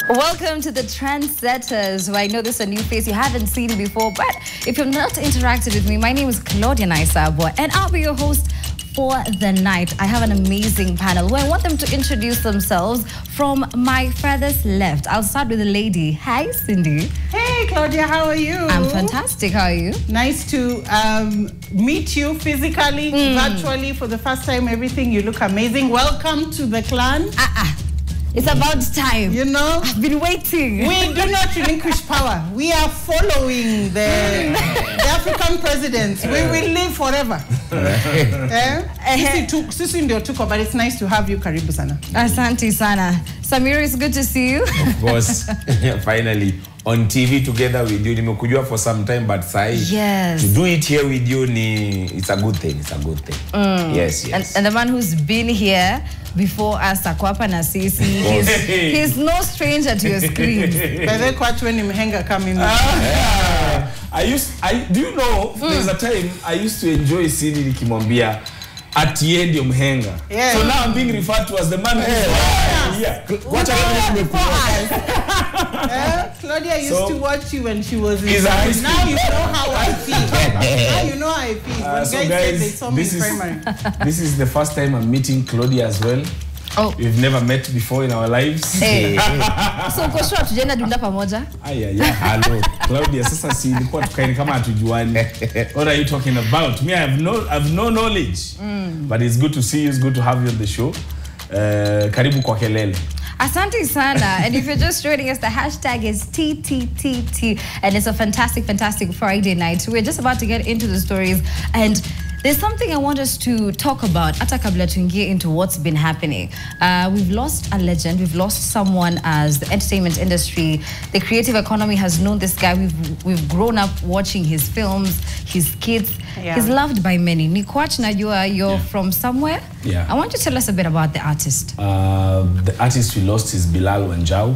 Welcome to the Trendsetters. I know this is a new face, you haven't seen it before, but if you've not interacted with me, my name is Claudia Naisabo, and I'll be your host for the night. I have an amazing panel where I want them to introduce themselves from my furthest left. I'll start with the lady. Hi, Cindy. Hey, Claudia, how are you? I'm fantastic. How are you? Nice to meet you physically, virtually for the first time. Everything, you look amazing. Welcome to the clan. It's about time. You know, I've been waiting. We do not relinquish power. We are following the African presidents. We will live forever. Sisi ndio tuko, but it's nice to have you. Karibu sana. Asante sana. Samira, it's good to see you. Of course. Finally. On TV together with you. Nimekujua for some time, but yes, to do it here with you, it's a good thing. It's a good thing. Yes, yes. And the man who's been here before us, Akwapa na Sisi, he's no stranger to your screens. By the way, when Mhenga coming. Do you know, there's a time I used to enjoy seeing Kimwambia at the end of Mhenga. Yeah. So now I'm being referred to as the man who is Claudia used to watch you when she was in high school. Now you know how I feel. Now you know how I feel. When so guys guys, they saw me in primary. This is the first time I'm meeting Claudia as well. Oh. We've never met before in our lives. Hey. So kwa sure tujenda dunda pamoja? Hello. Claudia, sasa si ilikuwa tukaini kama hatujuani. What are you talking about? Me, I have no knowledge. But it's good to see you. It's good to have you on the show. Karibu kwa kelele. Asante sana. And if you're just joining us, the hashtag is TTTT. And it's a fantastic, fantastic Friday night. We're just about to get into the stories. And there's something I want us to talk about. Ata kabla tuingie into what's been happening. We've lost a legend. We've lost someone as the entertainment industry, the creative economy has known this guy. We've grown up watching his films, his kids. Yeah. He's loved by many. Nikwach Najua, you're from somewhere. Yeah. I want you to tell us a bit about the artist. The artist we lost is Bilal Wanjau.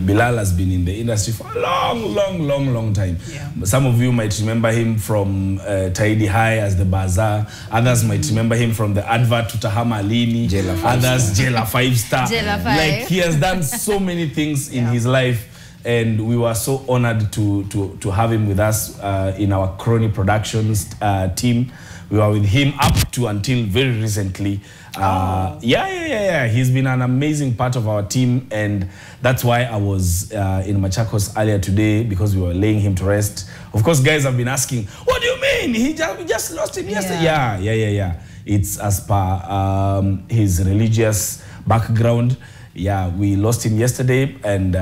Bilal has been in the industry for a long time. Yeah. Some of you might remember him from Taidi High as the Bazaar. Others might remember him from the advert to Tahama Alini. Others, Jela 5-star. Like, he has done so many things in his life. And we were so honored to have him with us in our Crony Productions team. We were with him up to until very recently. He's been an amazing part of our team, and that's why I was in Machakos earlier today, because we were laying him to rest. Of course, guys have been asking, what do you mean? We just lost him yesterday. Yeah. It's as per his religious background. Yeah, we lost him yesterday, and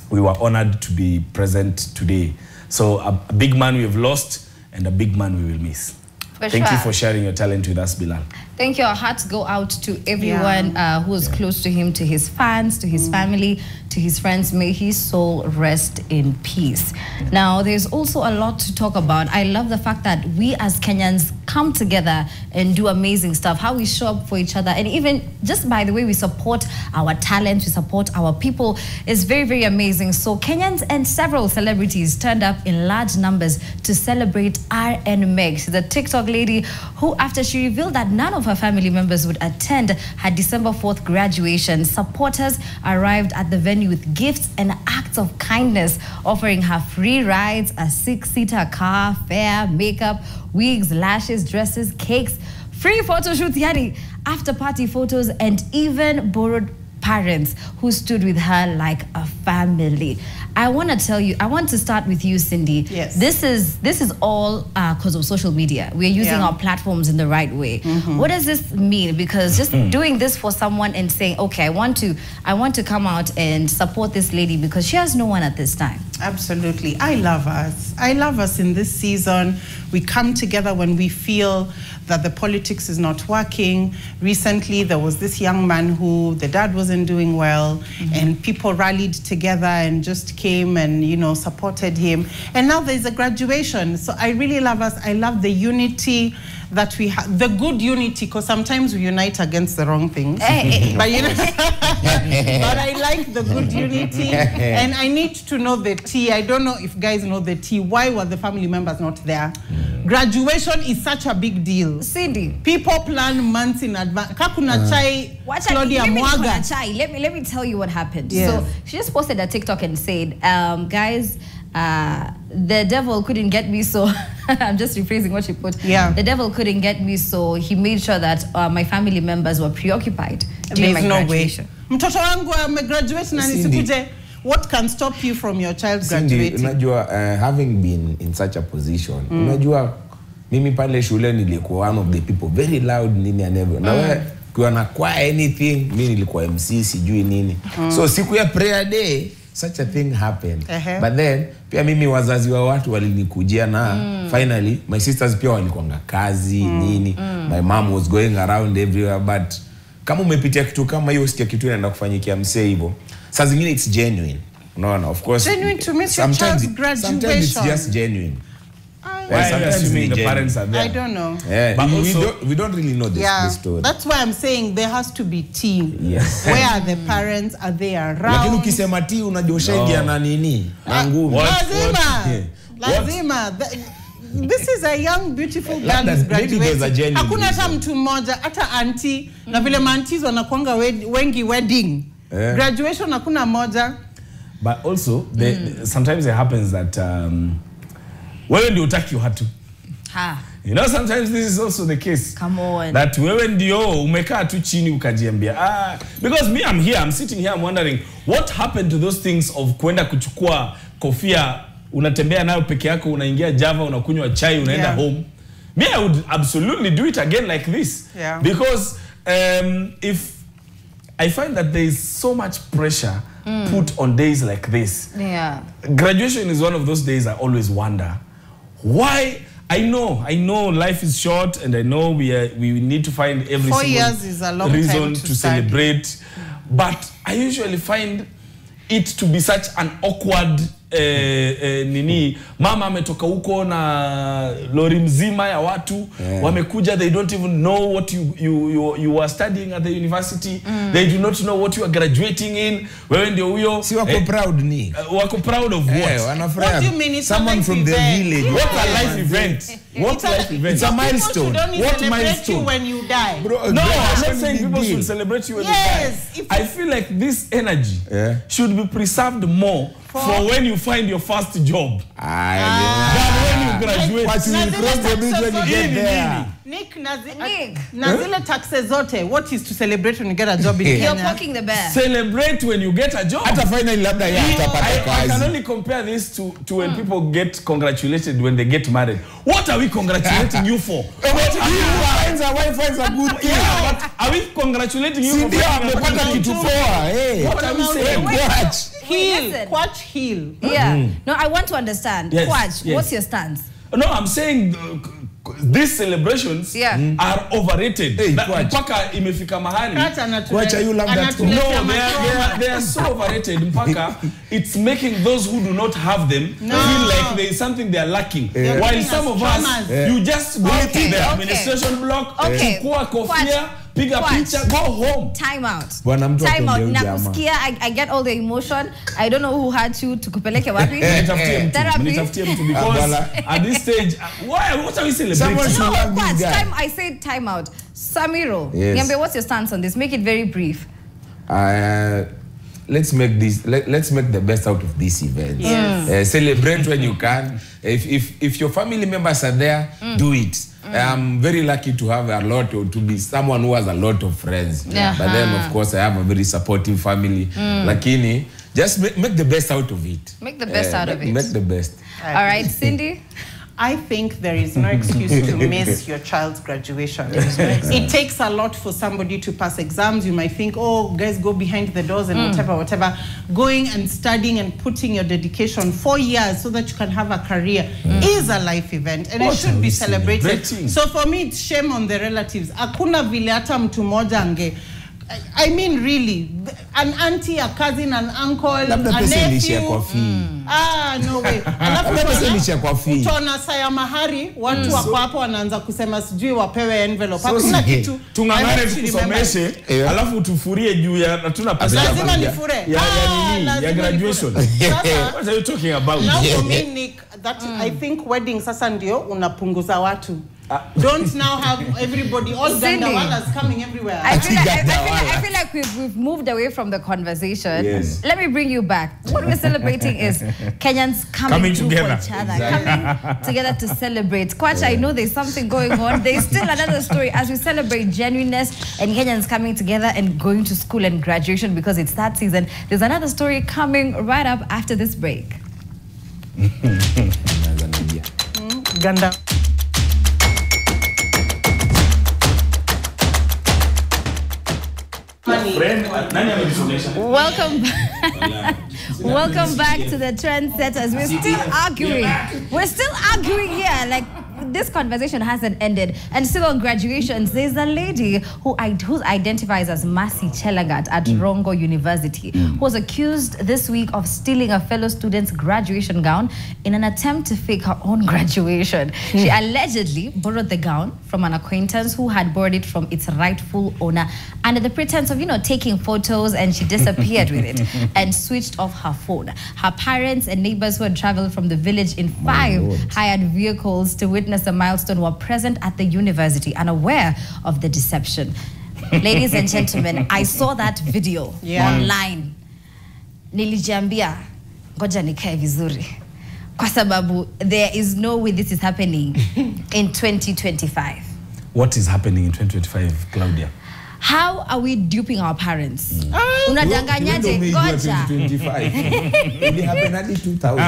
we were honored to be present today. So a big man we have lost, and a big man we will miss. Thank you for sharing your talent with us, Bilal. Thank you. Our hearts go out to everyone who is close to him, to his fans, to his family, to his friends. May his soul rest in peace. Now, there's also a lot to talk about. I love the fact that we as Kenyans come together and do amazing stuff, how we show up for each other, and even just by the way we support our talent, we support our people is very, very amazing. So Kenyans and several celebrities turned up in large numbers to celebrate RN Meg, the TikTok lady who, after she revealed that none of her family members would attend her December 4th graduation, supporters arrived at the venue with gifts and acts of kindness, offering her free rides, a 6-seater car, fare, makeup, wigs, lashes, dresses, cakes, free photo shoots, after party photos, and even borrowed parents who stood with her like a family. I want to tell you, I want to start with you, Cindy. Yes. This is all because of social media. We're using our platforms in the right way. What does this mean? Because just doing this for someone and saying, okay, I want to come out and support this lady because she has no one at this time. Absolutely. I love us. I love us in this season. We come together when we feel that the politics is not working. Recently, there was this young man who the dad wasn't doing well, and people rallied together and just came and, supported him. And now there's a graduation. So I really love us. I love the unity that we have, the good unity, because sometimes we unite against the wrong things. But I like the good unity, and I need to know the tea. I don't know if guys know the tea. Why were the family members not there? Graduation is such a big deal. Cindy, people plan months in advance. Kakuna chai, Claudia Mwaga. Let me tell you what happened. Yes. So she just posted a TikTok and said, guys, the devil couldn't get me, so I'm just rephrasing what she put. Yeah. The devil couldn't get me, so he made sure that my family members were preoccupied during my graduation. Mtoto wangu amegraduate na nisikuje. What can stop you from your child graduating? Unajua, having been in such a position, unajua, mimi pale shule nilikuwa one of the people very loud nini and everything. Na wewe kwa na kwa anything, mimi nilikuwa MC sijui nini. So siku ya prayer day, such a thing happened. But then pia mimi wazazi wa watu walinikujia na finally my sisters pia walikuwa kazi nini. My mom was going around everywhere, but kama umepitia kitu kama hiyo sikia kitu inaenda kufanyikia msee hivyo. Saa zingine it's genuine. No, of course. Genuine to miss your child's graduation. Sometimes it's just genuine. Why are you assuming the parents are there? I don't know. Yeah, but we don't really know the story. That's why I'm saying there has to be team. Yes. Where are the parents? Are they around? Lakini ukisema tea unajoshaingia na nini? Na ngumu. Lazima. This is a young beautiful girl who's graduating. Hakuna hata mtu mmoja, hata auntie, na vile aunties wanakuanga wengi wedding. Graduation hakuna moja. But also, sometimes it happens that wewe ndio utaki uhatu. You know, sometimes this is also the case. Come on. That wewe ndio umekaa tu chini ukajiambia. Because me, I'm sitting here, I'm wondering, what happened to those things of kwenda kuchukua kofia, unatembea nayo peke yako, unaingia Java, unakunywa chai, unaenda home. Me, I would absolutely do it again like this. Yeah. Because if I find that there is so much pressure put on days like this. Yeah. Graduation is one of those days I always wonder why. I know life is short, and I know we need to find every 4 single years is a long reason time to celebrate, but I usually find it to be such an awkward nini. Mama ametoka huko na lori mzima ya watu wamekuja, they don't even know what you are studying at the university. They do not know what you are graduating in. Wewe ndio huyo si wako proud ni wako proud of what? What do you mean it's someone from the village? What a life event. What life event? It's a milestone. What milestone? You when you die. Bro, no, I'm not saying people should celebrate you when you die. I feel like this energy should be preserved more for when you find your first job. Than when you graduate. But you will cross the bridge when you get there. Nick, Nazile taxes zote. What is to celebrate when you get a job in Kenya? You're poking the bear. Celebrate when you get a job. Hata finally labda I can only compare this to when people get congratulated when they get married. What are we congratulating you for? Finds a wife, finds a good thing. Yeah, but are we congratulating you for? What are we saying? Quatch heel. Yeah. No, I want to understand. Yes, Quatch, what's your stance? No, I'm saying these celebrations are overrated. Mpaka imefika mahali. Quatch, you love that? No, they are so overrated. Mpaka it's making those who do not have them feel like there is something they are lacking. While some of us, you just go to the administration block, chukua kofia, pick a picture, go home. Time out. Time out. Nakusikia, I get all the emotion. I don't know who had you to kupeleke wapi. Because at this stage, what are we celebrating? I said time out. Samiro, Nyambe, what's your stance on this? Make it very brief. Let's make the best out of this event. Yes. Celebrate when you can. If your family members are there, do it. I'm very lucky to have to be someone who has a lot of friends. But then, of course, I have a very supportive family. Lakini, just make the best out of it. Make the best out of it. Make the best. All right, Cindy? I think there is no excuse to miss your child's graduation. It takes a lot for somebody to pass exams. You might think, oh, guys, go behind the doors and whatever. Going and studying and putting your dedication 4 years so that you can have a career is a life event, and it should be celebrated. So for me, it's shame on the relatives. Akuna vile hata mtu moja ange. I mean, really, an auntie, a cousin, an uncle, a nephew. No way. Utona saya mahari, watu wako hapo wanaanza kusema sijui wapewe envelope. Hakuna kitu. Tungangane tukusomeshe, alafu tufurie juu ya hatuna pesa. Lazima nifure. Ya graduation. What are you talking about? Now for me, Nick, I think wedding sasa ndio unapunguza watu. Don't now have everybody, all Gandawalas coming everywhere. I feel like we've moved away from the conversation. Yes. Let me bring you back. What we're celebrating is Kenyans coming together. For each other, coming together to celebrate. Kwacha, I know there's something going on. There's still another story as we celebrate genuineness and Kenyans coming together and going to school and graduation because it's that season. There's another story coming right up after this break. Ganda. Welcome back to the Trendsetters. We're still arguing here. Like, this conversation hasn't ended. And still on graduations, there's a lady who identifies as Mercy Chelagat at Rongo University, who was accused this week of stealing a fellow student's graduation gown in an attempt to fake her own graduation. She allegedly borrowed the gown from an acquaintance who had borrowed it from its rightful owner under the pretense of, taking photos, and she disappeared with it and switched off her phone. Her parents and neighbors who had traveled from the village in 5 hired vehicles to witness the milestone were present at the university, unaware of the deception. Ladies and gentlemen, I saw that video online. Nilijiambia, ngoja nikae vizuri. Kwa sababu there is no way this is happening in 2025. What is happening in 2025, Claudia? How are we duping our parents? Unadanganyaje? Ngoja. 2025. It happened at 2000.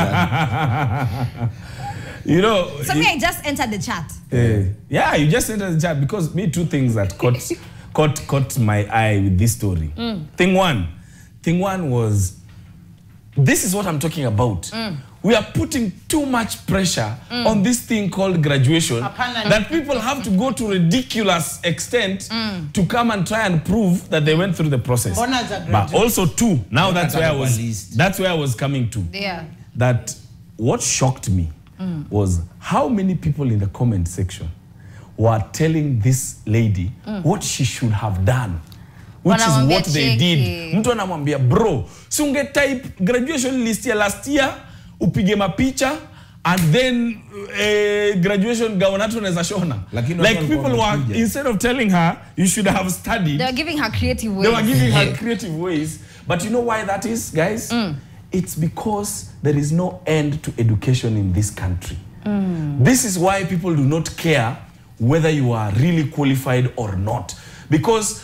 So I just entered the chat. Yeah, you just entered the chat because me, 2 things that caught my eye with this story. Thing one was, this is what I'm talking about. We are putting too much pressure on this thing called graduation that people have to go to ridiculous extent to come and try and prove that they went through the process. But also 2, now that's where I was coming to. Yeah. That what shocked me was how many people in the comment section were telling this lady what she should have done, which is what they did. Mtu anamwambia, bro, si unge type graduation list ya last year, upige mapicha, and then graduation gown unaweza shona. Like people were, instead of telling her you should have studied, they were giving her creative ways. They were giving her creative ways. But you know why that is, guys? It's because there is no end to education in this country. This is why people do not care whether you are really qualified or not. Because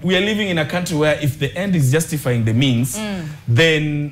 we are living in a country where if the end is justifying the means, then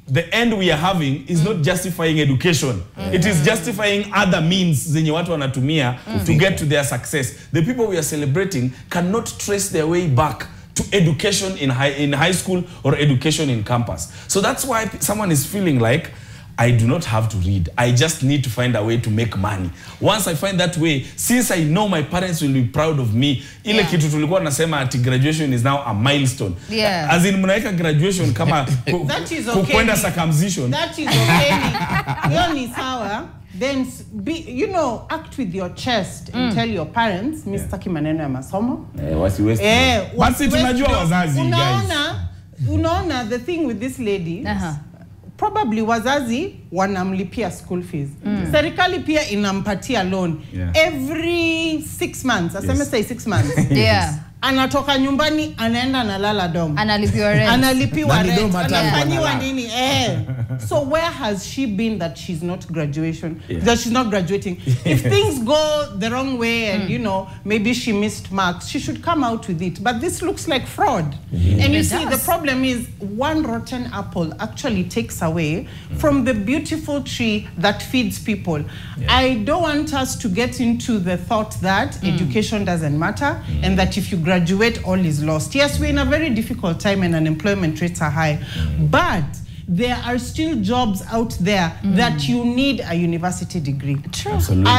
the end we are having is not justifying education. It is justifying other means zenye watu wanatumia to get to their success. The people we are celebrating cannot trace their way back to education in high school or education in campus. So that's why someone is feeling like, I do not have to read. I just need to find a way to make money. Once I find that way, since I know my parents will be proud of me, ile kitu tulikuwa nasema ati graduation is now a milestone. As in mnaeka graduation kama kwenda circumcision. That is okay. Hiyo ni sawa. Then act with your chest and tell your parents, Mr. Maneno ya masomo. Basi tunajua wazazi, guys. Unaona, the thing with this lady, probably wazazi wanamlipia school fees. Serikali pia inampatia loan. Every 6 months, aseme say 6 months. Anatoka nyumbani, anaenda analala dom. Analipiwa rent. Analipiwa rent. Anafanyiwa nini? So where has she been that she's not graduating? If things go the wrong way and, maybe she missed marks, she should come out with it. But this looks like fraud. And you see, the problem is one rotten apple actually takes away from the beautiful tree that feeds people. I don't want us to get into the thought that education doesn't matter and that if you graduate, all is lost. Yes, we're in a very difficult time and unemployment rates are high. But there are still jobs out there that you need a university degree. True. Absolutely.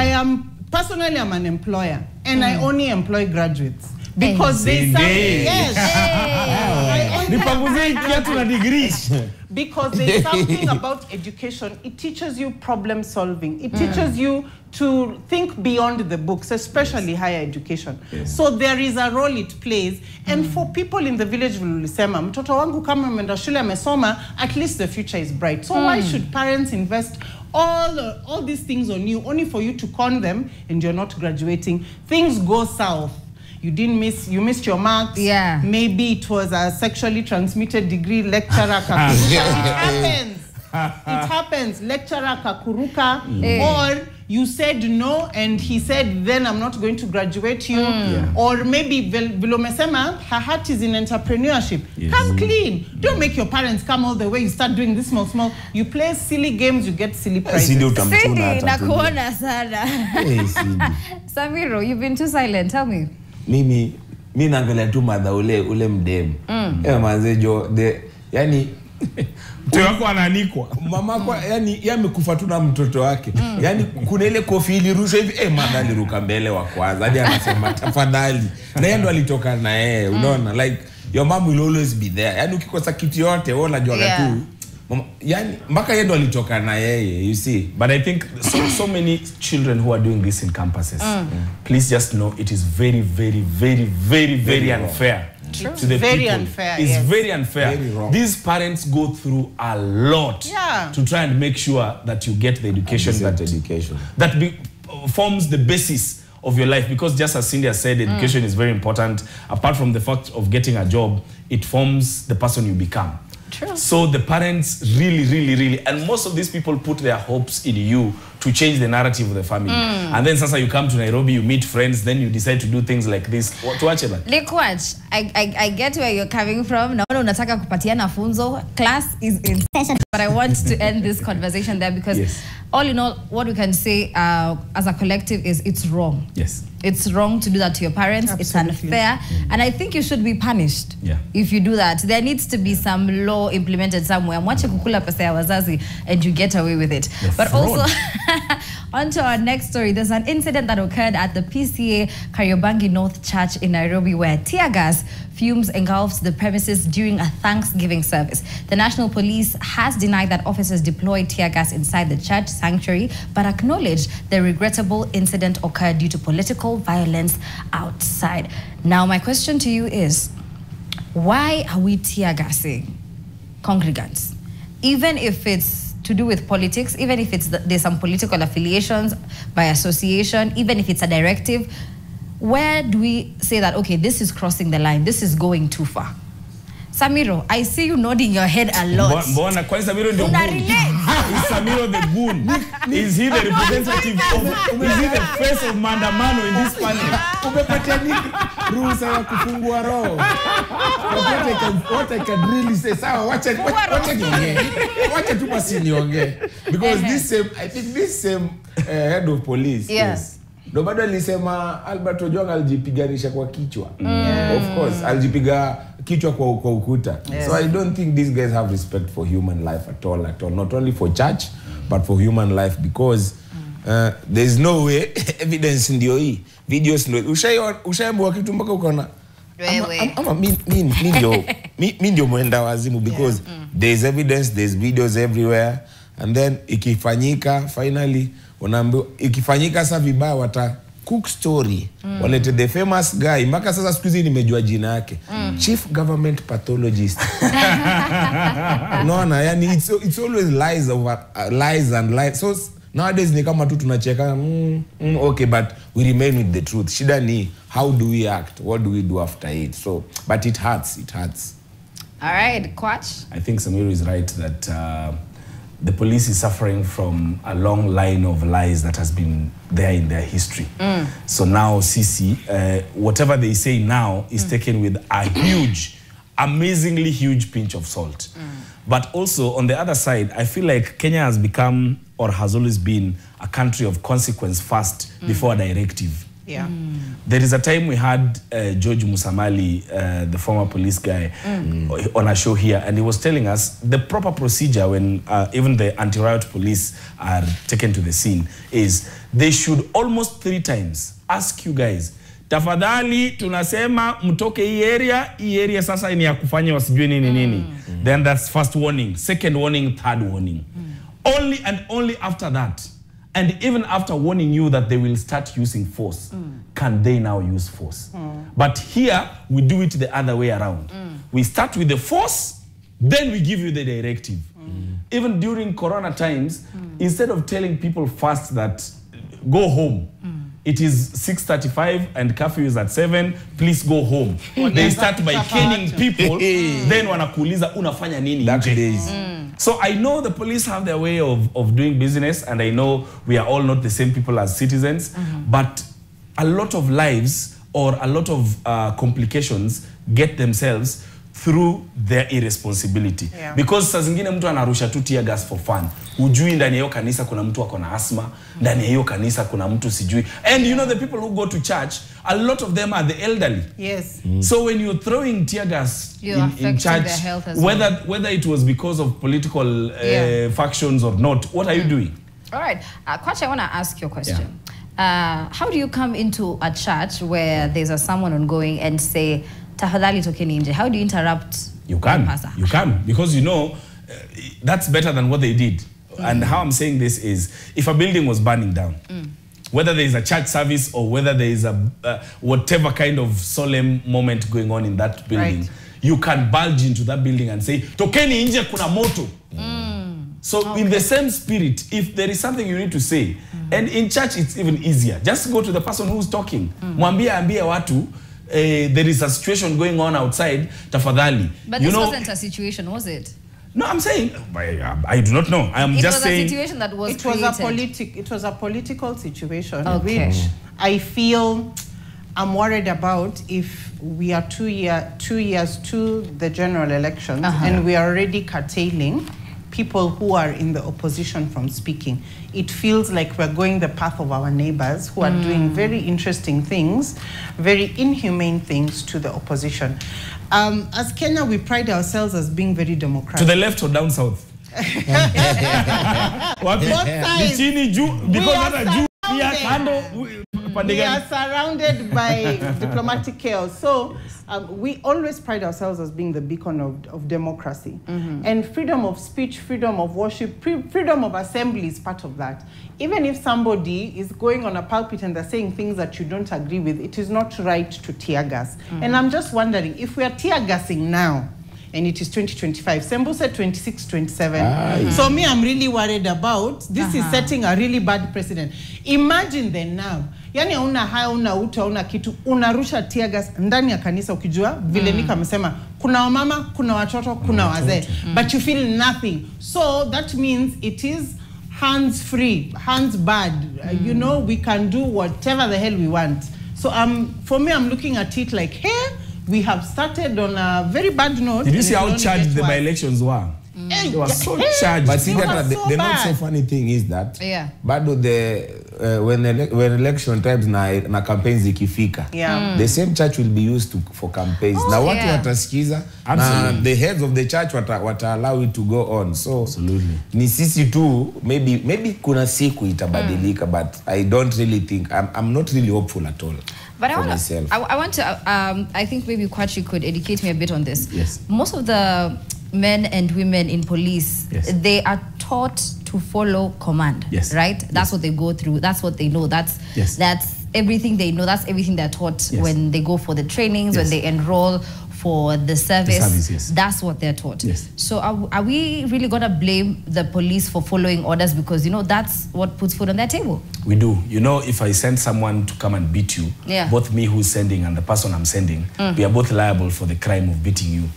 Personally, I'm an employer and I only employ graduates. Because they because there's something about education. It teaches you problem solving. It teaches you to think beyond the books, especially higher education. So there is a role it plays. And for people in the village, mtoto wangu kama ameenda shule amesoma, at least the future is bright. So why should parents invest all these things on you, only for you to con them, and you're not graduating. Things go south. You missed your marks. Yeah. Maybe it was a sexually transmitted degree lecturer. It happens. Lecturer kakuruka. Or you said no, and he said, then I'm not going to graduate you. Or maybe Vilomesema, her heart is in entrepreneurship. Come clean. Don't make your parents come all the way. You start doing this small. You play silly games, you get silly prizes. Nakuona sana. Samiro, you've been too silent. Tell me. Mimi naangalia tu madha ule mdemu. Manzejo, yani mtoto wako anaanikwa. Mama kwa yani yamekufa tu na mtoto wake. Yani kuna ile kofi ilirusha hivi madha aliruka mbele wa kwanza. Hadi anasema tafadhali. Na yeye ndo alitoka na yeye. Unaona, like your mom will always be there. Yani ukikosa kitu yote wewe unajua tu. Yani mpaka yeye ndo alitoka na yeye, you see. But I think so many children who are doing this in campuses, please just know it is very, very, very, very, very unfair. True. To the very people. Unfair. It's yes. very unfair. Very wrong. These parents go through a lot to try and make sure that you get the education that forms the basis of your life. Because just as Cindy said, education is very important. Apart from the fact of getting a job, it forms the person you become. True. So the parents really, and most of these people put their hopes in you to change the narrative of the family. And then sasa you come to Nairobi, you meet friends, then you decide to do things like this. To watch it. Likwach, I get where you're coming from. Naona unataka kupatiana funzo. Class is in session. But I want to end this conversation there because all in all, what we can say as a collective is it's wrong. Yes. It's wrong to do that to your parents. Absolutely. It's unfair. And I think you should be punished if you do that. There needs to be some law implemented somewhere. Mwache kukula pesa ya wazazi and you get away with it. But also, on to our next story. There's an incident that occurred at the PCA Kariobangi North Church in Nairobi where tear gas fumes engulfed the premises during a Thanksgiving service. The National Police has denied that officers deployed tear gas inside the church sanctuary, but acknowledged the regrettable incident occurred due to political violence outside. Now, my question to you is, why are we tear gassing congregants? Even if it's to do with politics, even if there's some political affiliations by association, even if it's a directive, where do we say that, okay, this is crossing the line, this is going too far? Samiro, I see you nodding your head a lot. Mbona kwani Samiro ndio goon? Is Samiro the goon? Is he the representative of, is he the face of maandamano in this panel? Umepatia nini ruhusa ya kufungua roho? What I can really say, sawa, wacha niongee. Wacha tu basi niongee. Because this same head of police, ndo bado alisema Albert Ojwang alijipiganisha kwa kichwa. Of course, alijipiga kichwa kwa ukuta. So I don't think these guys have respect for human life at all. Not only for church, but for human life, because there's no way evidence ndio hii. Videos ndio. Ushaambua kitu mpaka ukaona. Ama mimi ndio mwenda wazimu, because there's evidence, there's videos everywhere, and then ikifanyika finally unaambiwa ikifanyika sasa vibaya wata cook story walete the famous guy mpaka sasa siku hizi nimejua jina yake, chief government pathologist. Unaona, yani it's always lies and lies. So nowadays ni kama tu tunacheka okay, but we remain with the truth. Shida ni how do we act, what do we do after it? So but it hurts. All right, Kwach. I think Samiro is right that the police is suffering from a long line of lies that has been there in their history. So now Sisi, whatever they say now is taken with a huge, amazingly huge pinch of salt. But also on the other side, I feel like Kenya has become or has always been a country of consequence first before a directive. There is a time we had George Musamali, the former police guy, on a show here, and he was telling us the proper procedure when even the anti-riot police are taken to the scene is they should almost 3 times ask you guys, tafadhali tunasema mtoke hii area sasa ni ya kufanya wasijue nini. Then that's first warning, second warning, third warning. Only and only after that, and even after warning you that they will start using force, can they now use force? But here, we do it the other way around. We start with the force, then we give you the directive. even during Corona times, instead of telling people first that go home, it is 6:35 and curfew is at 7, please go home. They start by caning people, then wanakuuliza unafanya nini nje. So I know the police have their way of doing business, and I know we are all not the same people as citizens, but a lot of lives or a lot of complications get themselves through their irresponsibility. Because saa zingine mtu anarusha tu tear gas for fun. Ujui ndani ya hiyo kanisa kuna mtu ako na asthma, ndani ya hiyo kanisa kuna mtu sijui. And you know the people who go to church, a lot of them are the elderly. Yes. So when you're throwing tear gas in church, whether it was because of political factions or not, what are you doing? All right. Kwacha, I want to ask you a question. How do you come into a church where there's someone ongoing and say, tafadhali tokeni nje? How do you interrupt? You can. You can. Because you know, that's better than what they did. And how I'm saying this is, if a building was burning down, whether there is a church service or whether there is a whatever kind of solemn moment going on in that building, you can bulge into that building and say, tokeni nje kuna moto. So in the same spirit, if there is something you need to say, and in church it's even easier, just go to the person who's talking. Mwambie ambie watu, there is a situation going on outside, tafadhali. But this wasn't a situation, was it? No, I'm saying, I do not know. I am just saying. It was a situation that was created. It was a political situation, which I feel I'm worried about if we are 2 years to the general elections and we are already curtailing people who are in the opposition from speaking. It feels like we're going the path of our neighbors who are doing very interesting things, very inhumane things to the opposition. As Kenya, we pride ourselves as being very democratic. To the left or down south? Both sides. We are surrounded by diplomatic chaos. So we always pride ourselves as being the beacon of democracy. And freedom of speech, freedom of worship, freedom of assembly is part of that. Even if somebody is going on a pulpit and they're saying things that you don't agree with, it is not right to tear gas. And I'm just wondering, if we are tear gassing now, and it is 2025. Sembo said 26, 27. So me, I'm really worried about this is setting a really bad precedent. Imagine then now. Yani una haya, una uta, una kitu, unarusha tear gas ndani ya kanisa ukijua, vile Nika amesema, kuna wamama, kuna watoto, kuna wazee. But you feel nothing. So that means it is hands free, hands bad. You know, we can do whatever the hell we want. So for me, I'm looking at it like, hey, we have started on a very bad note. Did you see how charged the by-elections were? They were so charged. But see that the not so funny thing is that but when election times na campaigns ikifika, the same church will be used for campaigns. Now watu watasikiza, the heads of the church wata allow it to go on. So ni sisi tu, maybe kuna siku itabadilika, but I don't really think, I'm not really hopeful at all. But I want to, I think maybe Kwachi could educate me a bit on this. Yes. Most of the men and women in police, they are taught to follow command, right? That's what they go through. That's what they know. That's everything they know. That's everything they're taught when they go for the trainings, when they enroll for the service. That's what they're taught. So are we really going to blame the police for following orders? Because, you know, that's what puts food on their table. We do. You know, if I send someone to come and beat you, both me who's sending and the person I'm sending, we are both liable for the crime of beating you.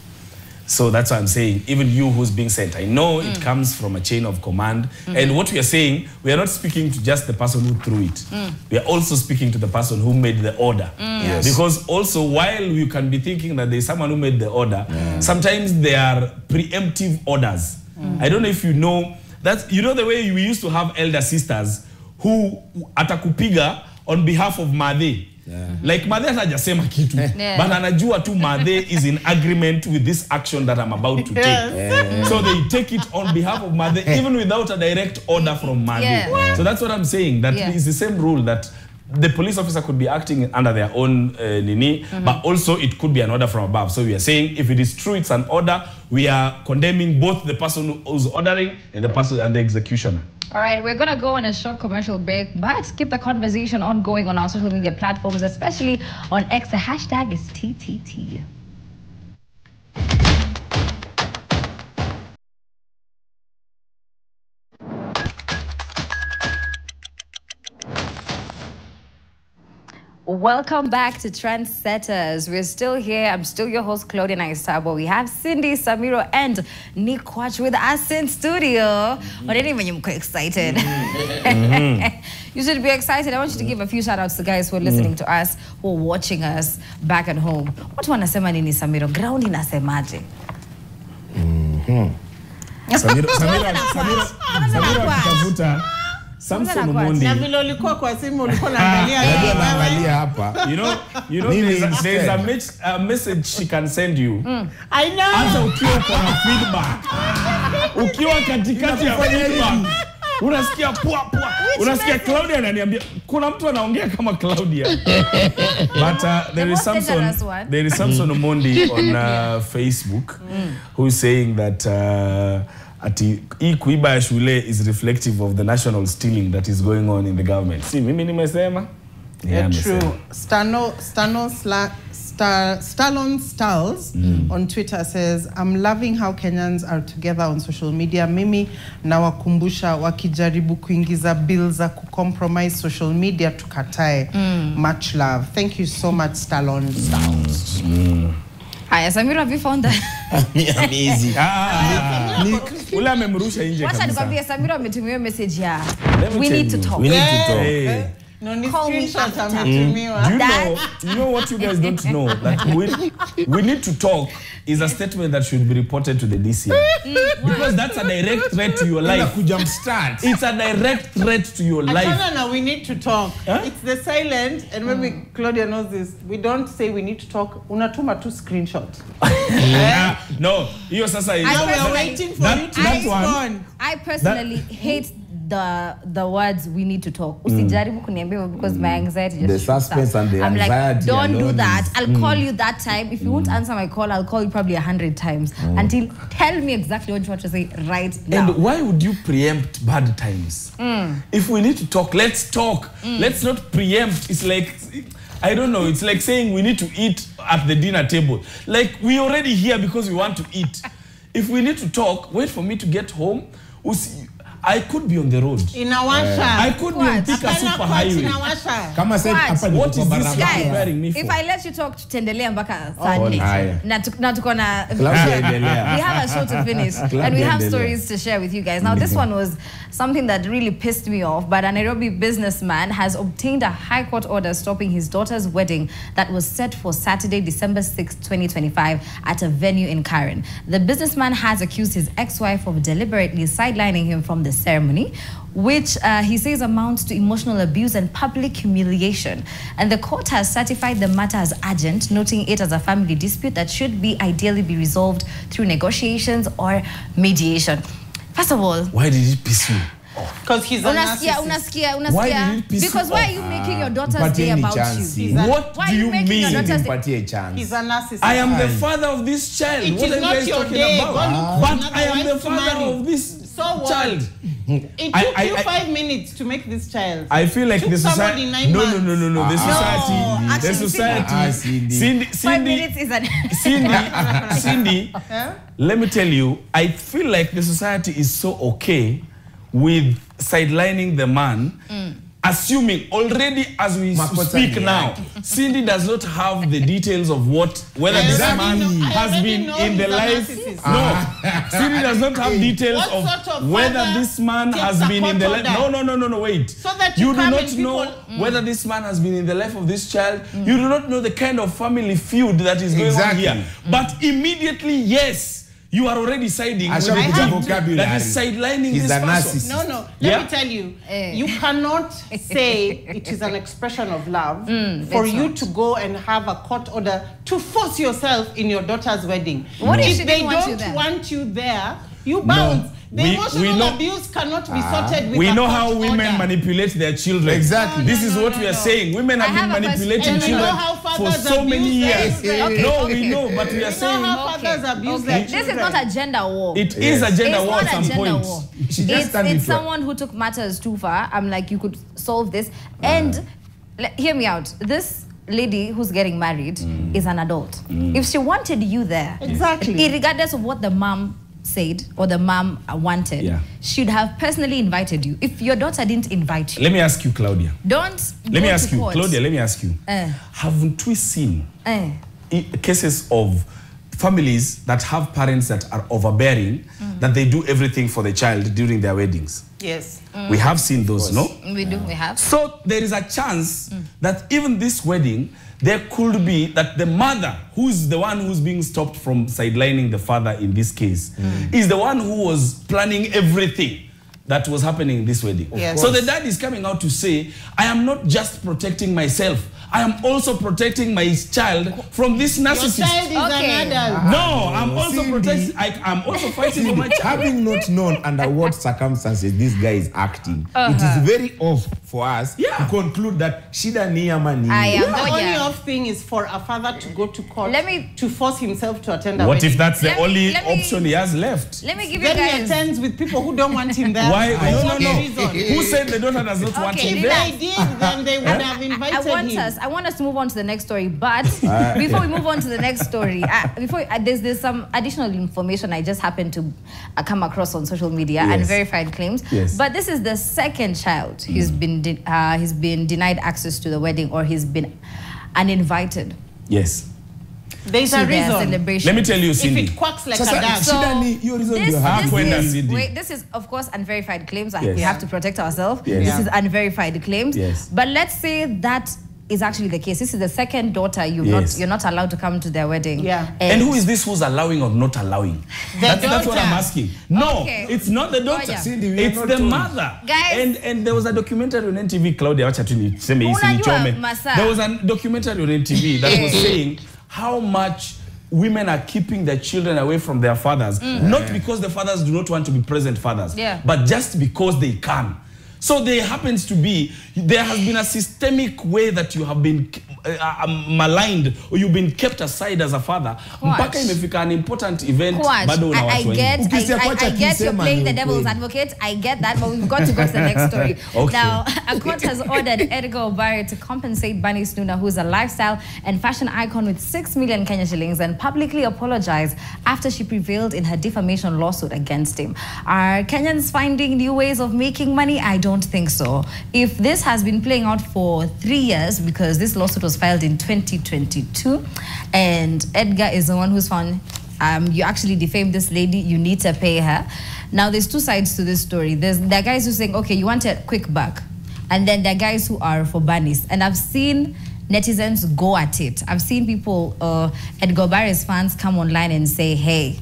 So that's why I'm saying, even you who's being sent, I know it comes from a chain of command. And what we are saying, we are not speaking to just the person who threw it. We are also speaking to the person who made the order. Because also, while you can be thinking that there's someone who made the order, sometimes there are preemptive orders. I don't know if you know, that, you know the way we used to have elder sisters who atakupiga on behalf of Madhe. Like Madhe hajasema kitu, but anajua tu Madhe is in agreement with this action that I'm about to take. So they take it on behalf of Madhe, even without a direct order from Madhe. So that's what I'm saying, that is the same rule, that the police officer could be acting under their own nini, but also it could be an order from above. So we are saying, if it is true it's an order, we are condemning both the person who's ordering and the person and the executioner. All right, we're going to go on a short commercial break, but keep the conversation ongoing on our social media platforms, especially on X. The hashtag is TTT. Welcome back to Trendsetters. We're still here. I'm still your host, Claudia Naisabo. We have Cindy, Samiro, and Nick Watch with us in studio. But anyway, I'm quite excited. You should be excited. I want you to give a few shout-outs to guys who are listening to us, who are watching us back at home. What wanasema nini, Samiro? Ground inasemaje? Samiro akitafuta Samson Mondi. Na vile ulikuwa kwa simu ulikuwa unaangalia hapa. You know there's a message she can send you. I know. Hata ukiwa kwa feedback. Ukiwa katikati ya feedback. Unasikia pua. Unasikia Claudia ananiambia kuna mtu anaongea kama Claudia. But there is Samson Mondi on Facebook who is saying that hii kuiba ya shule is reflective of the national stealing that is going on in the government. Si mimi nimesema? Yeah, true. Stallone Stalls on Twitter says, I'm loving how Kenyans are together on social media. Mimi na wakumbusha wakijaribu kuingiza bills za kucompromise social media tukatae. Much love. Thank you so much, Stallone Stalls. Hi, Samiro, have you found that? I'm easy. Ule amemrusha nje kabisa. Wacha nikwambie Samiro ametumia message ya we need to talk. We need to talk. Hey. No, ni Call me screenshot after. ametumiwa. You know what you guys don't know? That we need to talk is a statement that should be reported to the DCI. Because that's a direct threat to your life. It's a direct threat to your life. No, we need to talk. Huh? It's the silent, and maybe Claudia knows this. We don't say we need to talk. Unatuma tu screenshot. No, you sasa is. Now we are waiting for you to respond. I personally hate the words we need to talk. Usijaribu kuniambia because my anxiety just the suspense and the I'm anxiety. Like, don't do that. I'll call you that time. If you won't answer my call, I'll call you probably 100 times until tell me exactly what you want to say right now. And why would you preempt bad times? If we need to talk, let's talk. Let's not preempt. It's like, I don't know, it's like saying we need to eat at the dinner table. Like, we already here because we want to eat. If we need to talk, wait for me to get home. I could be on the road. Inawasha. I could be on Thika super highway. Kama said hapa ni What is this guy preparing me for? If I let you talk, tutendelea mpaka Sunday. Na tuko na we have a show to finish and we have stories to share with you guys. Now this one was something that really pissed me off, but a Nairobi businessman has obtained a high court order stopping his daughter's wedding that was set for Saturday, December 6, 2025 at a venue in Karen. The businessman has accused his ex-wife of deliberately sidelining him from the ceremony, which he says amounts to emotional abuse and public humiliation. And the court has certified the matter as urgent, noting it as a family dispute that should ideally be resolved through negotiations or mediation. First of all, why did it piss you? Because he's a narcissist. Why did it piss because you why are you making your daughter's day about you? What do you mean? He's a narcissist. I am the father of this child. It what is are you not guys your talking day. about? But I am the father of this child. It took you 5 minutes to make this child. I feel like the society. No. The society. The society. Cindy. Let me tell you. I feel like the society is so okay with sidelining the man. Assuming already as we speak now, Cindy does not have the details of whether this man has been in the life. No, Cindy does not have details of whether this man has been in the life. No, wait. So that you do not know whether this man has been in the life of this child. You do not know the kind of family feud that is going on here. But immediately, yes. You are already siding with the that is sidelining this person. No. Let me tell you. You cannot say it is an expression of love for you to go and have a court order to force yourself in your daughter's wedding. What if they don't want you there, you bounce. The emotional abuse cannot be sorted with we know how women manipulate their children. Exactly. This is what we are saying. Women have been manipulating children for so many years. We know, but we are saying how fathers abuse their children. This is not a gender war. It is a gender war at some point. It's someone who took matters too far. I'm like, you could solve this. And hear me out. This lady who's getting married is an adult. If she wanted you there, exactly, regardless of what the mom said or the mom wanted, should have personally invited you. If your daughter didn't invite you. Let me ask you, Claudia. Let me ask you, Claudia, let me ask you. Haven't we seen cases of families that have parents that are overbearing, that they do everything for the child during their weddings? Yes. We have seen those, no? We do, we have. So there is a chance that even this wedding, there could be that the mother, who's the one who's being stopped from sidelining the father in this case, is the one who was planning everything that was happening in this wedding. Yes. So the dad is coming out to say, I am not just protecting myself, I am also protecting my child from this narcissist. Your child is an adult. No, I'm also protecting. I'm also fighting for my child. Having not known under what circumstances this guy is acting, it is very off for us to conclude that shida ni ama ni. The only off thing is for a father to go to court to force himself to attend a What wedding. if that's the only option he has left? Let me give you Then guys. he attends with people who don't want him there. Why? No. Reason. Who said the daughter does not want him If there? they did, then they would have invited him. I want us to move on to the next story, but before we move on to the next story, there's some additional information I just happened to come across on social media and verified claims. Yes. But this is the second child he's been denied access to the wedding, or he's been uninvited. Yes. There's a reason. Celebration. Let me tell you, Cindy. If it quacks like a Sasa, duck. This is of course unverified claims. We have to protect ourselves. Yes. This is unverified claims. Yes. But let's say that is actually the case. This is the second daughter you're not allowed to come to their wedding. Yeah. And who is this who's allowing or not allowing? That's what I'm asking. No, it's not the daughter. Cindy, it's the mother. Guys. And there was a documentary on NTV, Claudia, there was a documentary on NTV that was saying how much women are keeping their children away from their fathers, not because the fathers do not want to be present fathers, but just because they can. So there happens to be, there has been a systemic way that you have been maligned, or you've been kept aside as a father. Mpaka imefika an important event. I get you're playing the devil's advocate. I get that, but we've got to go to the next story. Now, a court has ordered Edgar Obare to compensate Bunny Snuna, who's a lifestyle and fashion icon, with 6 million Kenya shillings, and publicly apologize after she prevailed in her defamation lawsuit against him. Are Kenyans finding new ways of making money? I don't think so. If this has been playing out for 3 years, because this lawsuit was filed in 2022, and Edgar is the one who's found, you actually defamed this lady, you need to pay her. Now, there's two sides to this story. There are guys who are saying, okay, you want a quick buck, and then there are guys who are for bunnies. And I've seen netizens go at it. I've seen people, Edgar Obare's fans, come online and say, hey,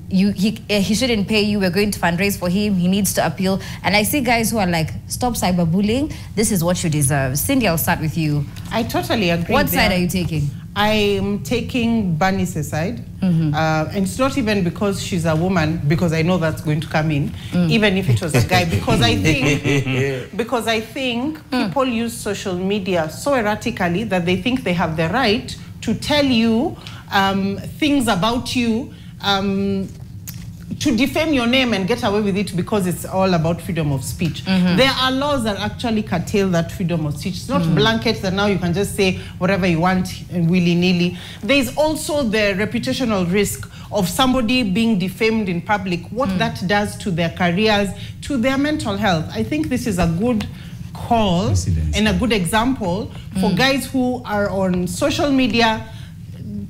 he shouldn't pay you, we're going to fundraise for him, he needs to appeal. And I see guys who are like, stop cyberbullying, this is what you deserve. Cindy, I'll start with you. I totally agree. What side are you taking? I'm taking Bunny's side. And it's not even because she's a woman, because I know that's going to come in, even if it was a guy, because I think people use social media so erratically that they think they have the right to tell you things about you, to defame your name and get away with it, because it's all about freedom of speech. There are laws that actually curtail that freedom of speech. It's not blanket that now you can just say whatever you want and willy-nilly. There's also the reputational risk of somebody being defamed in public, what that does to their careers, to their mental health. I think this is a good call and a good example for guys who are on social media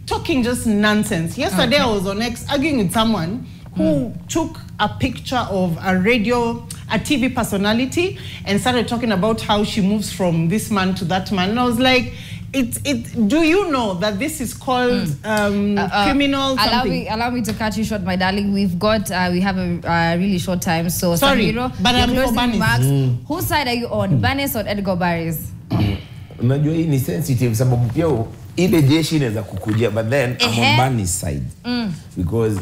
talking just nonsense. Yesterday I was on X arguing with someone who took a picture of a TV personality and started talking about how she moves from this man to that man. And I was like, do you know that this is called criminal something? Allow me to cut you short, my darling. We have a really short time. So sorry, Samiro, but I'm for Bunnies. Whose side are you on? Bunnies or Edgar Obare's? Unajua hii ni sensitive sababu pia ile jeshi inaweza kukujia, but then I'm on Bunny's side because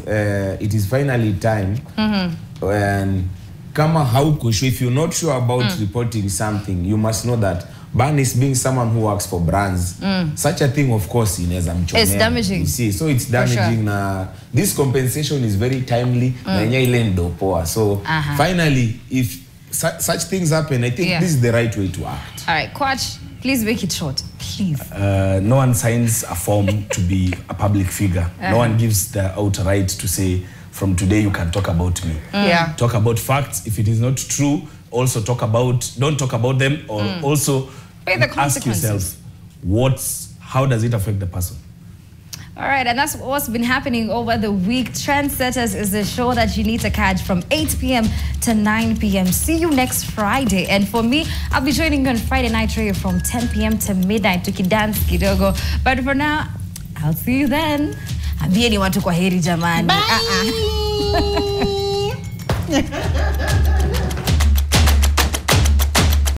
it is finally time and kama hauko sure, if you're not sure about reporting something, you must know that Bunny's being someone who works for brands, such a thing of course inaweza mchomea. It's damaging. You see, so it's damaging. Na this compensation is very timely na yenye ile ndo poa. So finally, if such things happen, I think this is the right way to act. All right, Kwach, please make it short, please. No one signs a form to be a public figure. No one gives the outright to say, from today you can talk about me. Yeah. Talk about facts. If it is not true, also don't talk about them, or also Pay the ask consequences. yourself, how does it affect the person? All right, and that's what's been happening over the week. Trendsetters is the show that you need to catch from 8 p.m. to 9 p.m. See you next Friday. And for me, I'll be joining you on Friday Night Radio from 10 p.m. to midnight to Kidance Kidogo. But for now, I'll see you then. Ambieni watu kwa heri jamani. Bye.